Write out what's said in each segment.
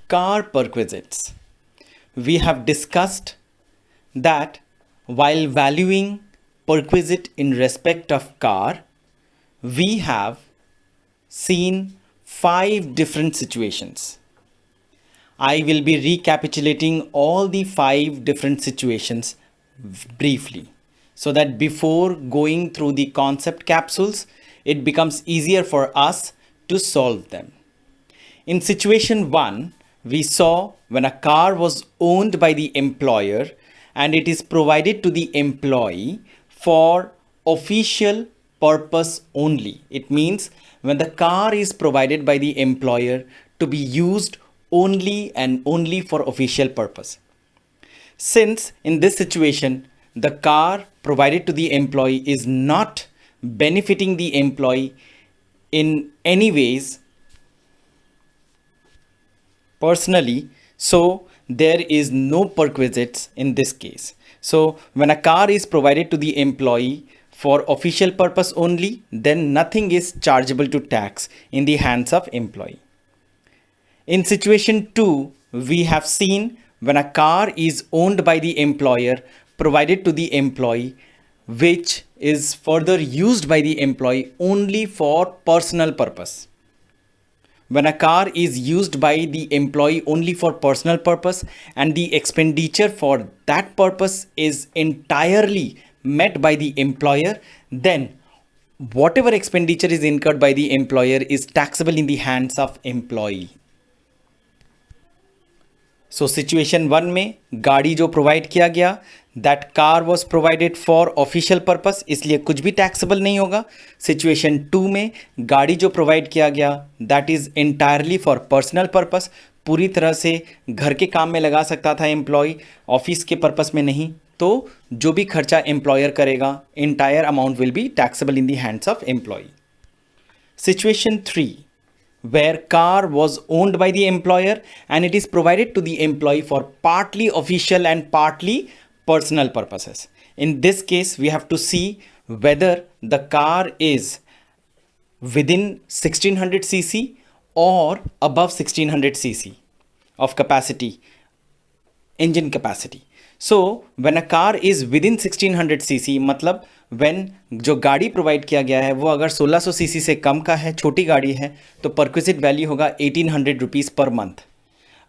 car perquisites. We have discussed that while valuing perquisite in respect of car, we have seen 5 different situations. I will be recapitulating all the 5 different situations briefly so that before going through the concept capsules, it becomes easier for us to solve them. In situation 1, we saw when a car was owned by the employer and it is provided to the employee for official purpose only. It means when the car is provided by the employer to be used only and only for official purpose. Since in this situation, the car provided to the employee is not benefiting the employee in any ways personally, so there is no perquisites in this case. So when a car is provided to the employee for official purpose only, then nothing is chargeable to tax in the hands of employee. In situation 2, we have seen when a car is owned by the employer, provided to the employee, which is further used by the employee only for personal purpose. When a car is used by the employee only for personal purpose and the expenditure for that purpose is entirely met by the employer, then whatever expenditure is incurred by the employer is taxable in the hands of employee. So situation 1 में गाड़ी जो provide किया गया, that car was provided for official purpose, इसलिए कुछ भी taxable नहीं होगा. सिचुएशन 2 में गाड़ी जो प्रोवाइड किया गया that is entirely for personal purpose, पूरी तरह से घर के काम में लगा सकता था एम्प्लॉय, ऑफिस के पर्पस में नहीं. तो जो भी खर्चा एम्प्लॉयर करेगा entire amount will be taxable in the hands of employee. Situation 3, where car was owned by the employer and it is provided to the employee for partly official and partly personal purposes. In this case, we have to see whether the car is within 1600 cc or above 1600 cc of capacity, engine capacity. So when a car is within 1600 cc, मतलब when जो गाड़ी provide किया गया है वो अगर 1600 CC से कम का है, छोटी गाड़ी है, तो परक्विजिट वैल्यू होगा 1800 रुपीज़ पर मंथ.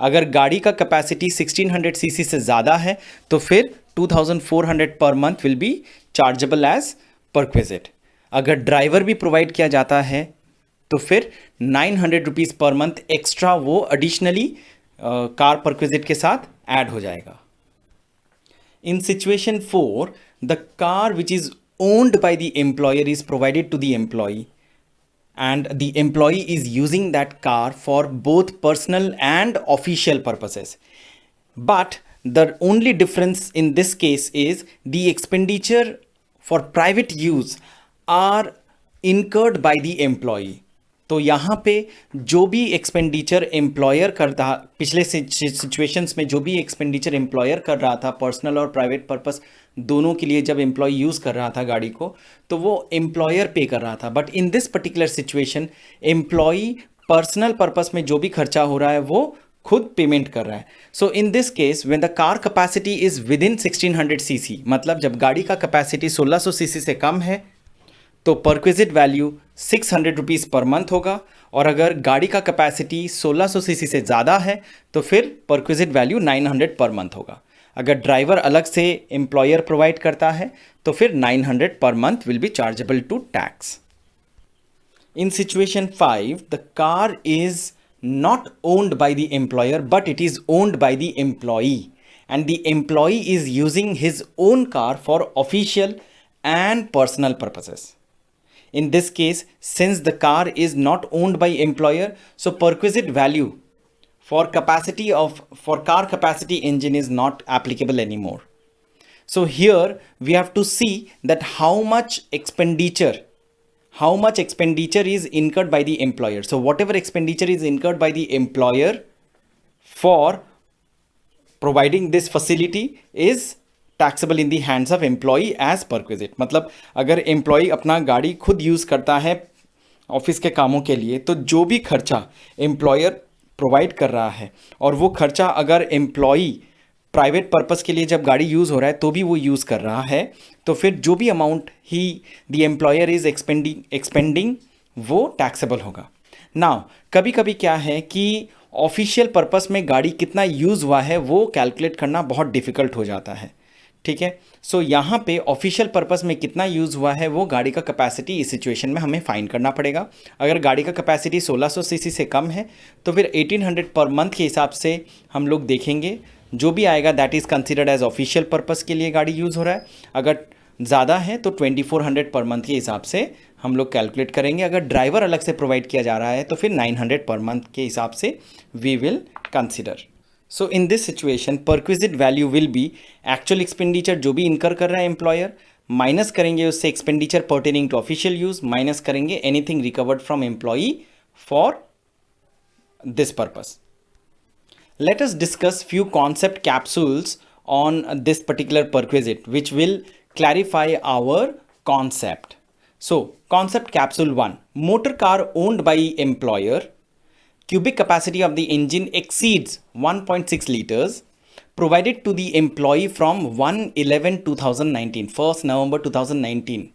अगर गाड़ी का कैपेसिटी 1600 सीसी से ज़्यादा है तो फिर 2400 per month will be chargeable as perquisite. अगर ड्राइवर भी प्रोवाइड किया जाता है तो फिर 900 रुपीज़ पर मंथ एक्स्ट्रा वो एडिशनली कार परक्विजिट के साथ ऐड हो जाएगा. In situation 4, the car which is owned by the employer is provided to the employee and the employee is using that car for both personal and official purposes. But the only difference in this case is the expenditure for private use are incurred by the employee. तो यहाँ पे जो भी expenditure employer करता, पिछले situations में जो भी एक्सपेंडिचर एम्प्लॉयर कर रहा था पर्सनल और प्राइवेट पर्पस दोनों के लिए, जब एम्प्लॉय यूज़ कर रहा था गाड़ी को तो वो एम्प्लॉयर पे कर रहा था. But in this particular situation employee personal purpose में जो भी खर्चा हो रहा है वो खुद पेमेंट कर रहा है. So in this case when the car capacity is within 1600 CC, मतलब जब गाड़ी का कैपेसिटी 1600 सीसी से कम है तो perquisite value 600 rupees per month होगा, और अगर गाड़ी का कैपेसिटी 1600 सीसी से ज़्यादा है तो फिर परक्विजिट वैल्यू 900 पर मंथ होगा. अगर ड्राइवर अलग से एम्प्लॉयर प्रोवाइड करता है तो फिर 900 per month will be chargeable to tax. In situation 5, the car is not owned by the employer but it is owned by the employee and the employee is using his own car for official and personal purposes. In this case, since the car is not owned by employer, so perquisite value for car capacity engine is not applicable anymore. So here we have to see that how much expenditure is incurred by the employer. So whatever expenditure is incurred by the employer for providing this facility is taxable in the hands of employee as perquisite. मतलब अगर employee अपना गाड़ी खुद use करता है office के कामों के लिए तो जो भी खर्चा एम्प्लॉयर प्रोवाइड कर रहा है और वो खर्चा अगर एम्प्लॉई प्राइवेट पर्पस के लिए जब गाड़ी यूज़ हो रहा है तो भी वो यूज़ कर रहा है, तो फिर जो भी amount he the employer is expanding वो टैक्सेबल होगा। नाउ कभी कभी क्या है कि ऑफिशियल पर्पस में गाड़ी कितना यूज़ हुआ है वो कैलकुलेट करना बहुत डिफ़िकल्ट हो जाता है, ठीक है। सो यहाँ पे ऑफिशियल पर्पस में कितना यूज़ हुआ है वो गाड़ी का कैपेसिटी इस सिचुएशन में हमें फाइंड करना पड़ेगा। अगर गाड़ी का कैपेसिटी 1600 सीसी से कम है तो फिर 1800 पर मंथ के हिसाब से हम लोग देखेंगे, जो भी आएगा that is considered as official purpose के लिए गाड़ी यूज़ हो रहा है। अगर ज़्यादा है तो 2400 पर मंथ के हिसाब से हम लोग कैलकुलेट करेंगे। अगर ड्राइवर अलग से प्रोवाइड किया जा रहा है तो फिर 900 पर मंथ के हिसाब से we will consider. So in this situation perquisite value will be actual expenditure जो भी इनकर कर रहा है एम्प्लॉयर, माइनस करेंगे उससे expenditure pertaining to official use, minus करेंगे anything recovered from employee for this purpose. Let us discuss few concept capsules on this particular perquisite which will clarify our concept. So, concept capsule 1. Motor car owned by employer. Cubic capacity of the engine exceeds 1.6 liters. Provided to the employee from 1/11/2019, 1st November 2019.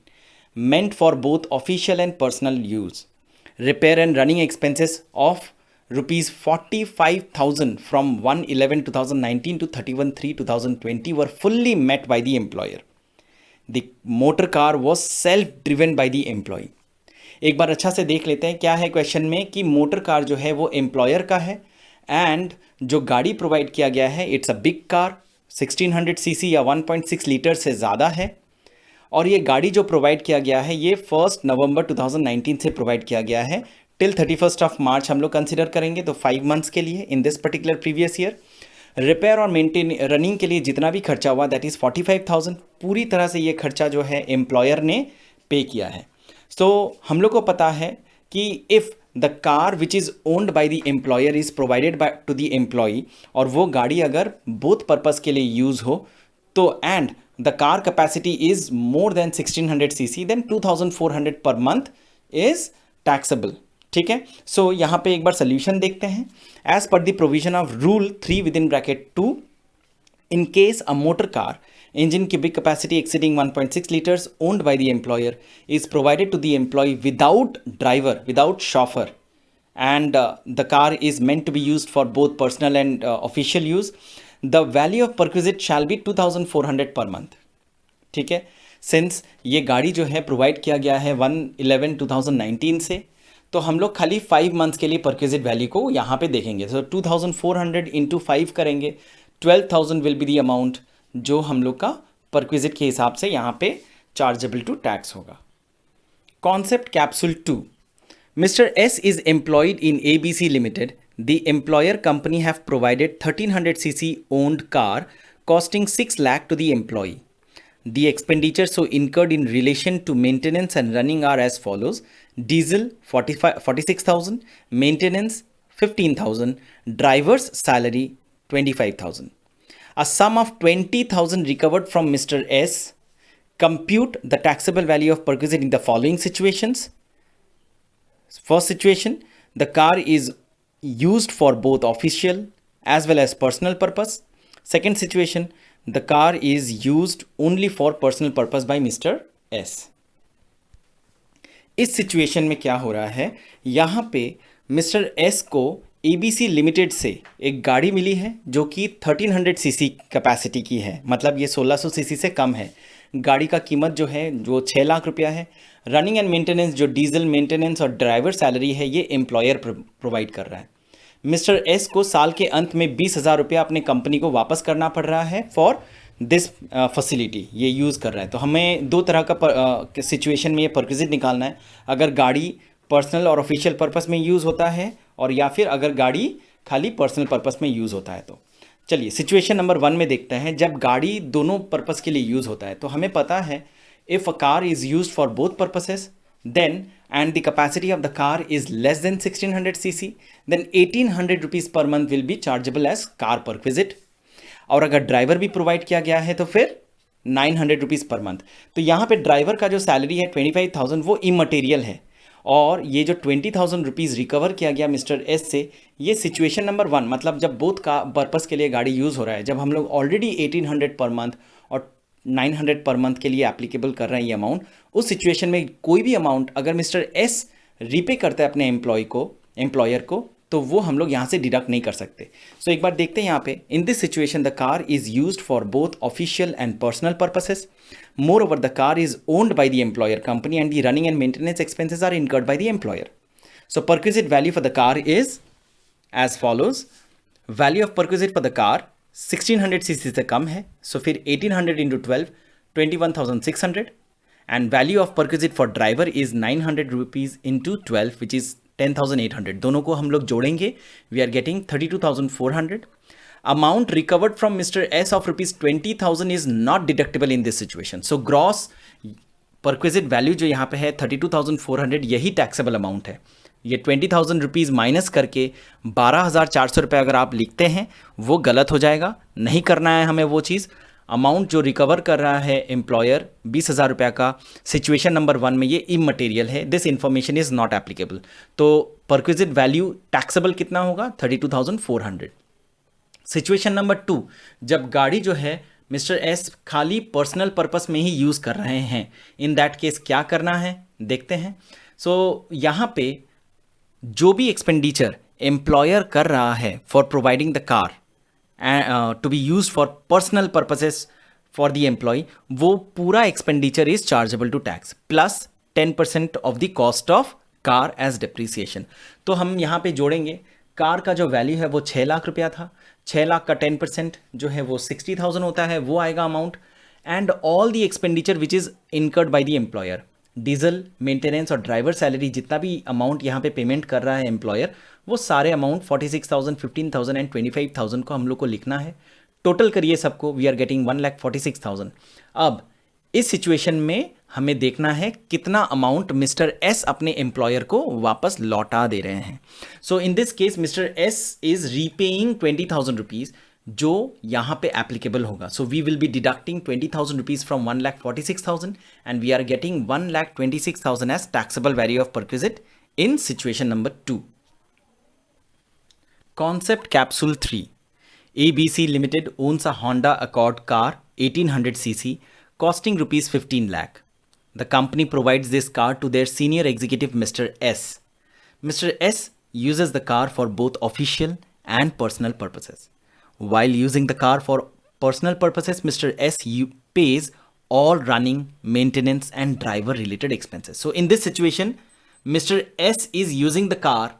Meant for both official and personal use. Repair and running expenses of rupees 45,000 from 1/11/2019 to 31/3/2020 were fully met by the employer. The motor car was self-driven by the employee. एक बार अच्छा से देख लेते हैं क्या है question में कि मोटर कार जो है वो एम्प्लॉयर का है एंड जो गाड़ी प्रोवाइड किया गया है it's a big car 1600 CC या 1.6 लीटर से ज़्यादा है और ये गाड़ी जो प्रोवाइड किया गया है ये 1 नवंबर 2019 से प्रोवाइड किया गया है टिल 31 मार्च हम लोग कंसिडर करेंगे तो 5 मंथ्स के लिए इन this particular previous year. Repair और मेंटेन रनिंग के लिए जितना भी खर्चा हुआ दैट इज़ 45,000, पूरी तरह से ये खर्चा जो है एम्प्लॉयर ने पे किया है। सो हम लोग को पता है कि if the car which is owned by the employer is provided by two the employee और वो गाड़ी अगर बोथ पर्पज़ के लिए यूज़ हो तो and the car capacity is more than 1600 CC then 2400 per month is taxable, ठीक है। सो यहाँ पे एक बार सोल्यूशन देखते हैं। As per the provision of rule 3 within bracket 2, in case a motor car engine cubic capacity exceeding 1.6 liters owned by the employer is provided to the employee without driver, without chauffeur, and the car is meant to be used for both personal and official use, the value of perquisite shall be 2400 per month, ठीक है। Since ये गाड़ी जो है provide किया गया है 1/11/2019 से तो हम लोग खाली 5 मंथ्स के लिए परक्विजिट वैल्यू को यहाँ पे देखेंगे। सो 2400 इंटू 5 करेंगे, 12,000 विल बी दी अमाउंट जो हम लोग का परक्विजिट के हिसाब से यहाँ पे चार्जेबल टू टैक्स होगा। Concept capsule 2. Mr. S is employed in ABC Limited. The employer company have provided 1300cc owned car costing 6 lakh to the employee. The expenditure so incurred in relation to maintenance and running are as follows: diesel 46,000, maintenance 15,000, driver's salary 25,000. A sum of 20,000 recovered from Mr. S. Compute the taxable value of perquisite in the following situations. First situation, the car is used for both official as well as personal purpose. Second situation, the car is used only for personal purpose by Mr. S. इस situation में क्या हो रहा है, यहाँ पे mister S को ABC limited से एक गाड़ी मिली है जो कि 1300 सीसी कैपेसिटी की है, मतलब ये 1600 सीसी से कम है। गाड़ी का कीमत जो है वो 6 लाख रुपया है। रनिंग एंड मेंटेनेंस जो डीजल मेंटेनेंस और ड्राइवर सैलरी है ये एम्प्लॉयर प्रोवाइड कर रहा है। मिस्टर एस को साल के अंत में 20,000 रुपया अपने कंपनी को वापस करना पड़ रहा है फॉर दिस फैसिलिटी, ये यूज़ कर रहा है। तो हमें दो तरह का सिचुएशन में ये परक्विजिट निकालना है, अगर गाड़ी पर्सनल और ऑफिशियल पर्पस में यूज़ होता है और या फिर अगर गाड़ी खाली पर्सनल पर्पस में यूज़ होता है। तो चलिए सिचुएशन नंबर 1 में देखते हैं। जब गाड़ी दोनों पर्पस के लिए यूज़ होता है तो हमें पता है if a car is use for both purposes then and the capacity of the car is less than 1600 cc, then 1800 rupees per month will be chargeable as car perquisite. और अगर ड्राइवर भी provide किया गया है तो फिर 900 rupees per month. तो यहाँ पे ड्राइवर का जो सैलरी है 25,000 वो इमटेरियल है और ये जो 20,000 रुपीज़ रिकवर किया गया मिस्टर एस से, ये सिचुएशन नंबर 1, मतलब जब बोथ का पर्पज़ के लिए गाड़ी यूज़ हो रहा है, जब हम लोग ऑलरेडी 1800 पर मंथ और 900 पर मंथ के लिए एप्लीकेबल कर रहे हैं ये अमाउंट, उस सिचुएशन में कोई भी अमाउंट अगर मिस्टर एस रीपे करता है अपने एम्प्लॉयर को, तो वो हम लोग यहाँ से डिडक्ट नहीं कर सकते। सो एक बार देखते हैं यहाँ पे, in this situation the car is used for both official and personal purposes. Moreover the car is owned by the employer company and the running and maintenance expenses are incurred by the employer. So perquisite value for the car is as follows. Value of perquisite for the car 1600 CC से कम है, सो फिर 1800 into 12 21,600, and value of perquisite for driver is 900 rupees into 12 which is 10,800। दोनों को हम लोग जोड़ेंगे, we are getting 32,400। Amount recovered from mister S of rupees 20,000 is not deductible in this situation. So gross perquisite value जो यहाँ पे है 32,400, यही टैक्सेबल अमाउंट है। ये 20,000 रुपीज़ माइनस करके 12,400 रुपये अगर आप लिखते हैं वो गलत हो जाएगा, नहीं करना है हमें वो चीज़। अमाउंट जो रिकवर कर रहा है एम्प्लॉयर 20,000 रुपये का, सिचुएशन नंबर 1 में ये इमटेरियल है, this information is not applicable. तो परक्विजिट वैल्यू टैक्सेबल कितना होगा? 32,400। सिचुएशन नंबर 2, जब गाड़ी जो है मिस्टर एस खाली पर्सनल पर्पस में ही यूज़ कर रहे हैं, इन दैट केस क्या करना है देखते हैं। सो यहाँ पे जो भी एक्सपेंडिचर एम्प्लॉयर कर रहा है for providing the car to be used for personal purposes for the employee, वो पूरा expenditure is chargeable to tax plus 10% of the cost of car as depreciation। तो हम यहाँ पे जोड़ेंगे, कार का जो वैल्यू है वो 6 लाख रुपया था, 6 लाख का 10% जो है वो 60,000 होता है, वो आएगा amount. And all the expenditure which is incurred by the employer, diesel, maintenance और ड्राइवर सैलरी, जितना भी अमाउंट यहाँ पे पेमेंट कर रहा है एम्प्लॉयर, वो सारे अमाउंट 46,000, 15,000 एंड 25,000 को हम लोग को लिखना है। टोटल करिए सबको, वी आर गेटिंग 1,46,000। अब इस सिचुएशन में हमें देखना है कितना अमाउंट मिस्टर एस अपने एम्प्लॉयर को वापस लौटा दे रहे हैं। So in this case mister S is repaying 20,000 rupees, जो यहाँ पे एप्लीकेबल होगा। So we will be deducting 20,000 rupees from 1,46,000 and we are getting 1,26,000 as taxable value of perquisite in situation number 2। Concept Capsule 3. ABC Limited owns a Honda Accord car 1800cc costing rupees 15 lakh. The company provides this car to their senior executive Mr. S. Mr. S uses the car for both official and personal purposes. While using the car for personal purposes, Mr. S pays all running, maintenance and driver related expenses. So in this situation, Mr. S is using the car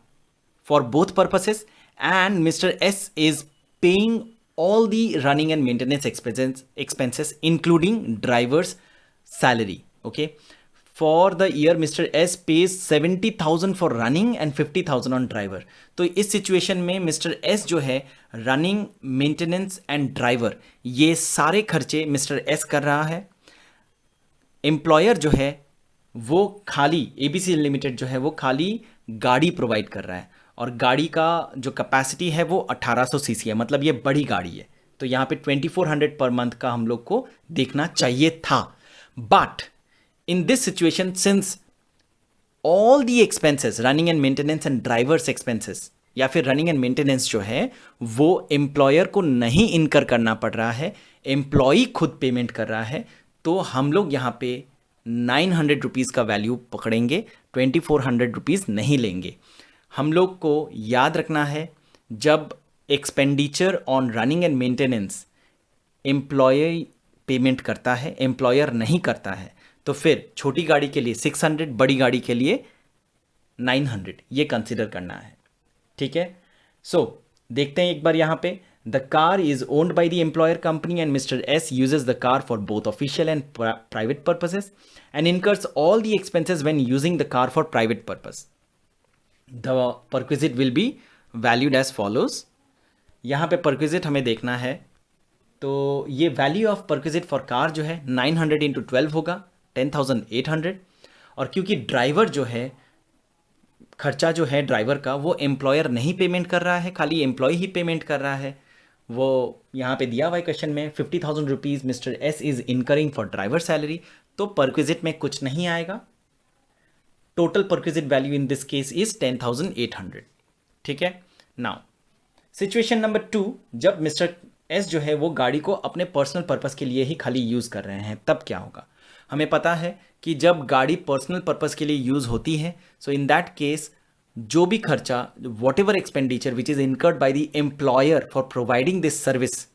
for both purposes and Mr. S is paying all the running and maintenance expenses including driver's salary. Okay, for the year Mr. S pays 70,000 for running and 50,000 on driver. तो इस situation में mister S जो है running, maintenance and driver, ये सारे खर्चे mister S कर रहा है। एम्प्लॉयर जो है वो खाली, एबीसी लिमिटेड जो है वो खाली गाड़ी प्रोवाइड कर रहा है, और गाड़ी का जो कैपेसिटी है वो 1800 सीसी है, मतलब ये बड़ी गाड़ी है। तो यहाँ पे 2400 पर मंथ का हम लोग को देखना चाहिए था। But in this situation, since all the expenses, running and maintenance and drivers expenses, या फिर रनिंग एंड मेंटेनेंस जो है वो एम्प्लॉयर को नहीं इनकर करना पड़ रहा है, एम्प्लॉई खुद पेमेंट कर रहा है, तो हम लोग यहाँ पे 900 रुपीज़ का वैल्यू पकड़ेंगे, 2400 रुपीज़ नहीं लेंगे। हम लोग को याद रखना है, जब expenditure on running and maintenance employee payment करता है, एम्प्लॉयर नहीं करता है, तो फिर छोटी गाड़ी के लिए 600, बड़ी गाड़ी के लिए 900, ये कंसिडर करना है। ठीक है, सो देखते हैं एक बार यहाँ पे, the car is owned by the employer company and mister S uses the car for both official and private purposes and incurs all the expenses when using the car for private purpose. The perquisite will be valued as follows। यहाँ पे perquisite हमें देखना है, तो ये value of perquisite for car जो है 900 into 12 होगा 10,800। और क्योंकि ड्राइवर जो है, खर्चा जो है ड्राइवर का वो एम्प्लॉयर नहीं पेमेंट कर रहा है, खाली एम्प्लॉय ही पेमेंट कर रहा है। वो यहाँ पे दिया हुआ है क्वेश्चन में 50,000 rupees mister S is incurring for driver salary, तो परक्विजिट में कुछ नहीं आएगा। Total perquisite value in this case is 10,800. ठीक है. नाउ सिचुएशन नंबर 2, जब मिस्टर एस जो है वो गाड़ी को अपने पर्सनल पर्पस के लिए ही खाली यूज कर रहे हैं, तब क्या होगा. हमें पता है कि जब गाड़ी पर्सनल पर्पस के लिए यूज होती है, सो इन दैट केस जो भी खर्चा, whatever expenditure which is incurred by the employer for providing this service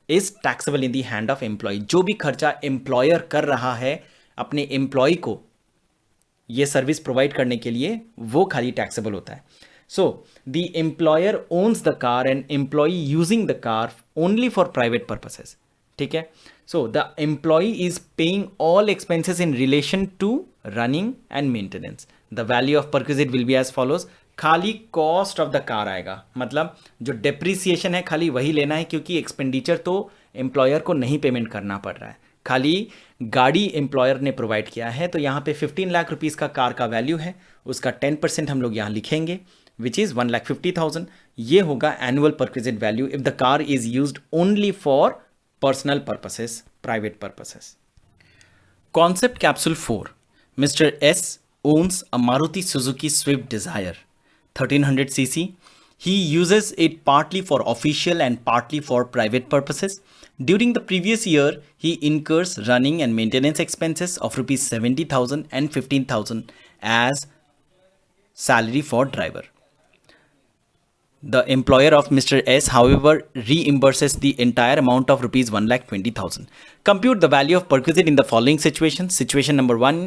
is taxable in the hand of employee. जो भी खर्चा एम्प्लॉयर कर रहा है अपने एम्प्लॉय को ये सर्विस प्रोवाइड करने के लिए, वो खाली टैक्सेबल होता है. So, the employer owns the car and employee using the car only for private purposes. ठीक है. So, the employee is paying all expenses in relation to running and maintenance. The value of perquisite will be as follows. खाली cost of the car आएगा, मतलब जो depreciation है खाली वही लेना है, क्योंकि expenditure तो employer को नहीं पेमेंट करना पड़ रहा है, खाली गाड़ी एम्प्लॉयर ने प्रोवाइड किया है. तो यहाँ पे 15 लाख रुपीज़ का कार का वैल्यू है, उसका 10% हम लोग यहाँ लिखेंगे, विच इज़ 1,50,000. ये होगा annual perquisite value if the car is used only for personal purposes, private purposes. Concept capsule 4. Mister S owns a Maruti Suzuki Swift Desire 1300 cc. He uses it partly for official and partly for private purposes. During the previous year, he incurs running and maintenance expenses of rupees 70,000 and 15,000 as salary for driver. The employer of Mr. S, however, reimburses the entire amount of rupees 1,20,000. Compute the value of perquisite in the following situations. Situation number 1,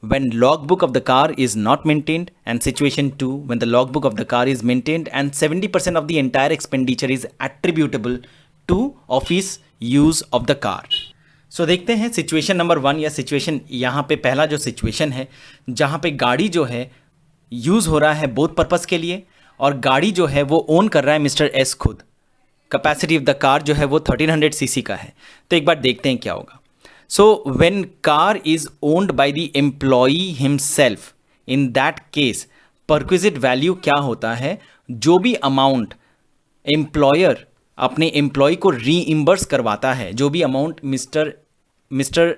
when logbook of the car is not maintained, and situation 2, when the logbook of the car is maintained and 70% of the entire expenditure is attributable to office use of the car. So देखते हैं situation number 1 या situation, यहाँ पे पहला जो situation है जहाँ पे गाड़ी जो है यूज़ हो रहा है बोथ पर्पस के लिए, और गाड़ी जो है वो ओन कर रहा है मिस्टर एस खुद. कैपेसिटी ऑफ द कार जो है वो 1300 सीसी का है. तो एक बार देखते हैं क्या होगा. So when car is owned by the employee himself, in that case perquisite value क्या होता है, जो भी अमाउंट एम्प्लॉयर अपने एम्प्लॉय को रीइम्बर्स करवाता है, जो भी अमाउंट मिस्टर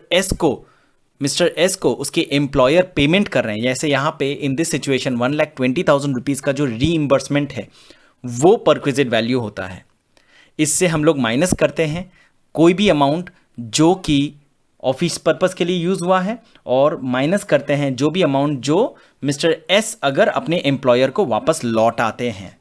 एस को उसके एम्प्लॉयर पेमेंट कर रहे हैं, जैसे यहाँ पे इन दिस सिचुएशन 1,20,000 रुपीज़ का जो रीइम्बर्समेंट है वो परक्विजिट वैल्यू होता है. इससे हम लोग माइनस करते हैं कोई भी अमाउंट जो कि ऑफिस पर्पस के लिए यूज़ हुआ है, और माइनस करते हैं जो भी अमाउंट जो मिस्टर एस अगर अपने एम्प्लॉयर को वापस लौटाते हैं.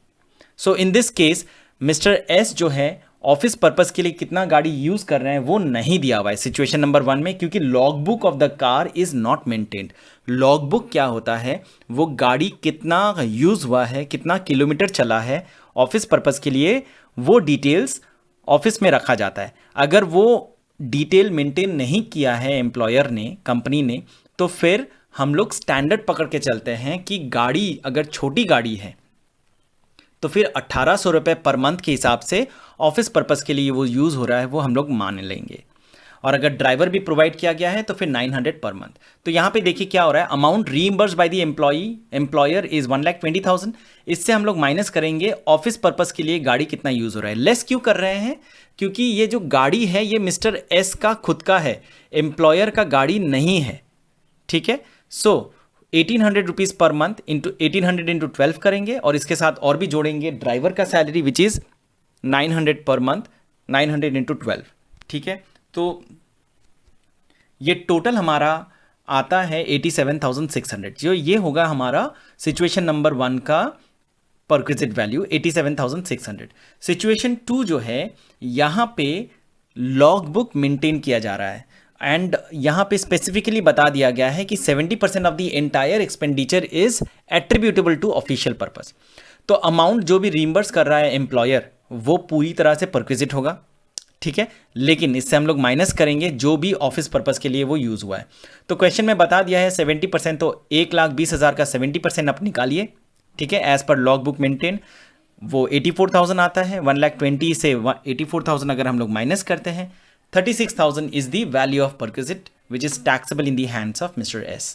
So in this case mister S जो है ऑफिस पर्पस के लिए कितना गाड़ी यूज़ कर रहे हैं वो नहीं दिया हुआ है सिचुएशन नंबर 1 में, क्योंकि log book of the car is not maintained. Log book क्या होता है, वो गाड़ी कितना यूज़ हुआ है, कितना किलोमीटर चला है ऑफिस पर्पस के लिए, वो डिटेल्स ऑफिस में रखा जाता है. अगर वो डिटेल मेंटेन नहीं किया है एम्प्लॉयर ने, कंपनी ने, तो फिर हम लोग स्टैंडर्ड पकड़ के चलते हैं कि गाड़ी अगर छोटी गाड़ी है तो फिर 1,800 रुपये पर मंथ के हिसाब से ऑफिस पर्पस के लिए वो यूज़ हो रहा है, वो हम लोग मान लेंगे. और अगर ड्राइवर भी प्रोवाइड किया गया है तो फिर 900 पर मंथ. तो यहाँ पे देखिए क्या हो रहा है, amount reimburse bye the employer is 1,20,000. इससे हम लोग माइनस करेंगे ऑफिस पर्पस के लिए गाड़ी कितना यूज़ हो रहा है. लेस क्यों कर रहे हैं, क्योंकि ये जो गाड़ी है ये मिस्टर एस का खुद का है, एम्प्लॉयर का गाड़ी नहीं है. ठीक है. सो 1,800 rupees per month into 1,800 into 12 करेंगे, और इसके साथ और भी जोड़ेंगे ड्राइवर का salary which is 900 per month, 900 into 12. ठीक है. तो ये टोटल हमारा आता है 87,600, जो ये होगा हमारा सिचुएशन नंबर 1 का परक्विजिट वैल्यू 87,600. सिचुएशन 2 जो है यहाँ पे लॉग बुक मेंटेन किया जा रहा है, एंड यहाँ पे स्पेसिफिकली बता दिया गया है कि 70% of the entire expenditure is attributable to official purpose. तो अमाउंट जो भी रीइंबर्स कर रहा है एम्प्लॉयर वो पूरी तरह से परक्विजिट होगा. ठीक है. लेकिन इससे हम लोग माइनस करेंगे जो भी ऑफिस पर्पस के लिए वो यूज़ हुआ है. तो क्वेश्चन में बता दिया है 70%, तो 1,20,000 का 70% आप निकालिए. ठीक है. As per log book maintain वो 84,000 आता है. 1,20,000 से 84,000 अगर हम लोग माइनस करते हैं, 36,000 is the value of perquisite which is taxable in the hands of Mr. S.